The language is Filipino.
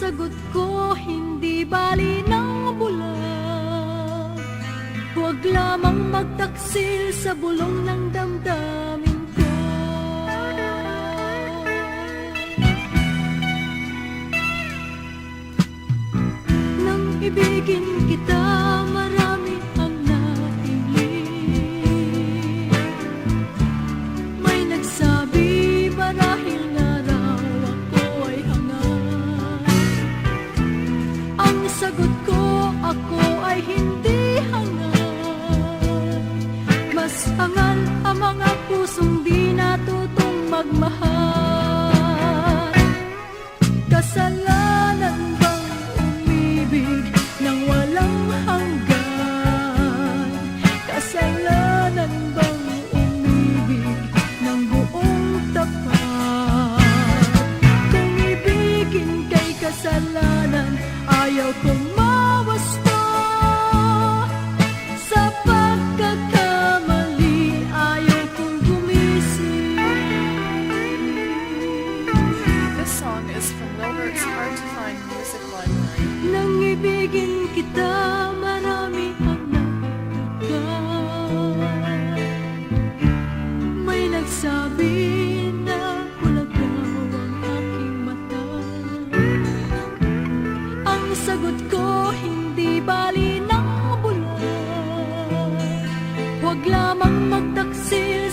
sagot ko, hindi bali ng bulag. Huwag lamang magtaksil sa bulong ng damdamin ko. Nang ibigin kita, marami ang nahiling. May nagsabi marahil na raw ako ay hangal. Ang sagot ko, ako ay hindi hangal. Mas hangal ang mga pusong di natutong magmahal. Kasalanan bang umibig nang walang hanggan? Kasalanan bang umibig ng buong tapat? Kung ibigin kay kasalanan, ayaw kong mawasto. Sa pagkakamali, ayaw kong gumising. This song is from Wilbert's Hard to Find Music Library. Nang ibigin kita, marami ang nagtagal. May nagsabi na bulag daw ang aking mata. Ang sagot ko, hindi bali ng bulag. Huwag lamang magtaksil